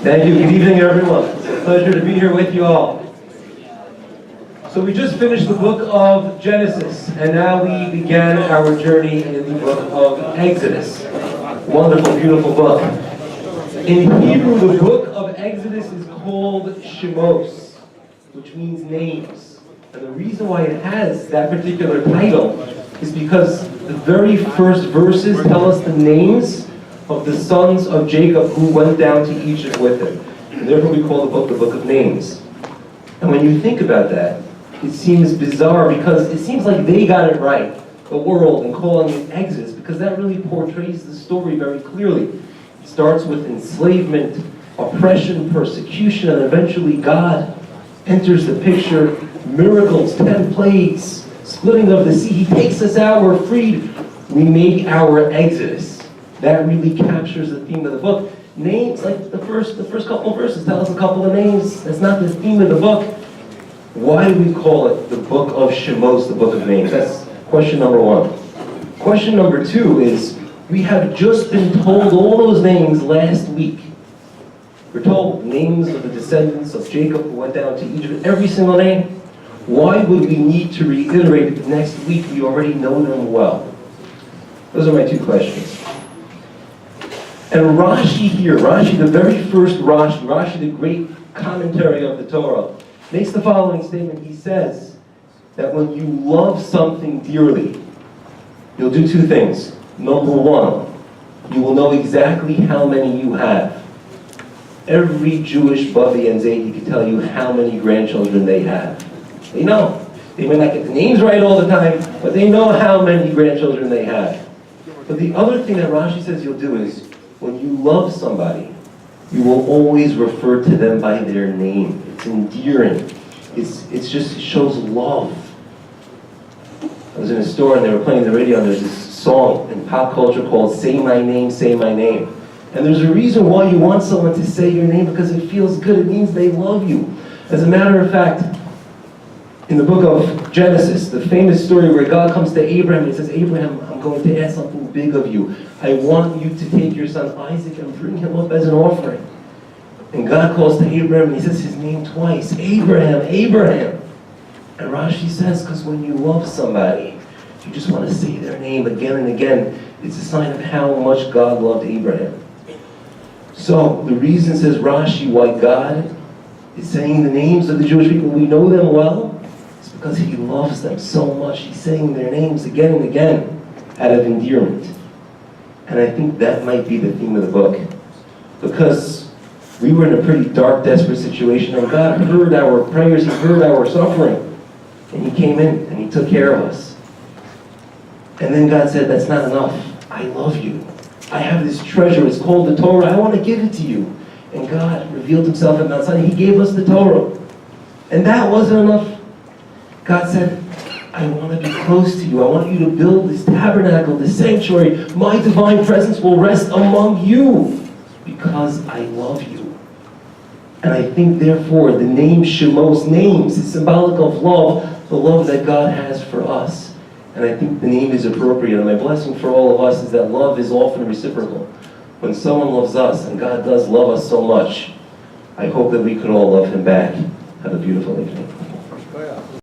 Thank you. Good evening, everyone. It's a pleasure to be here with you all. So we just finished the book of Genesis, and now we began our journey in the book of Exodus. Wonderful, beautiful book. In Hebrew, the book of Exodus is called Shemot, which means names. And the reason why it has that particular title is because the very first verses tell us the names of the sons of Jacob who went down to Egypt with him. And therefore we call the book of names. And when you think about that, it seems bizarre because it seems like they got it right, the world, in calling it Exodus, because that really portrays the story very clearly. It starts with enslavement, oppression, persecution, and eventually God enters the picture. Miracles, 10 plagues, splitting of the sea. He takes us out, we're freed. We make our Exodus. That really captures the theme of the book. Names, like the first couple of verses tell us a couple of names. That's not the theme of the book. Why do we call it the book of Shemot, the book of names? That's question number one. Question number two is, we have just been told all those names last week. We're told names of the descendants of Jacob who went down to Egypt, every single name. Why would we need to reiterate it next week? We already know them well. Those are my two questions. And Rashi here, Rashi, the very first Rashi, the great commentary of the Torah, makes the following statement. He says that when you love something dearly, you'll do two things. Number one, you will know exactly how many you have. Every Jewish Bubby and Zaidi can tell you how many grandchildren they have. They know. They may not get the names right all the time, but they know how many grandchildren they have. But the other thing that Rashi says you'll do is, when you love somebody, you will always refer to them by their name. It's endearing. It shows love. I was in a store and they were playing the radio and there's this song in pop culture called Say My Name, Say My Name. And there's a reason why you want someone to say your name, because it feels good. It means they love you. As a matter of fact, in the book of Genesis, the famous story where God comes to Abraham and he says, Abraham, I'm going to ask something big of you. I want you to take your son Isaac and bring him up as an offering. And God calls to Abraham and he says his name twice, Abraham, Abraham. And Rashi says, because when you love somebody, you just want to say their name again and again. It's a sign of how much God loved Abraham. So the reason, says Rashi, why God is saying the names of the Jewish people, we know them well, is because he loves them so much. He's saying their names again and again out of endearment. And I think that might be the theme of the book. Because we were in a pretty dark, desperate situation, and God heard our prayers, he heard our suffering. And he came in and he took care of us. And then God said, that's not enough. I love you. I have this treasure, it's called the Torah. I want to give it to you. And God revealed himself at Mount Sinai. He gave us the Torah. And that wasn't enough. God said, I want to be close to you. I want you to build this tabernacle, this sanctuary. My divine presence will rest among you because I love you. And I think, therefore, the name Shemot's names is symbolic of love, the love that God has for us. And I think the name is appropriate. And my blessing for all of us is that love is often reciprocal. When someone loves us, and God does love us so much, I hope that we could all love him back. Have a beautiful evening.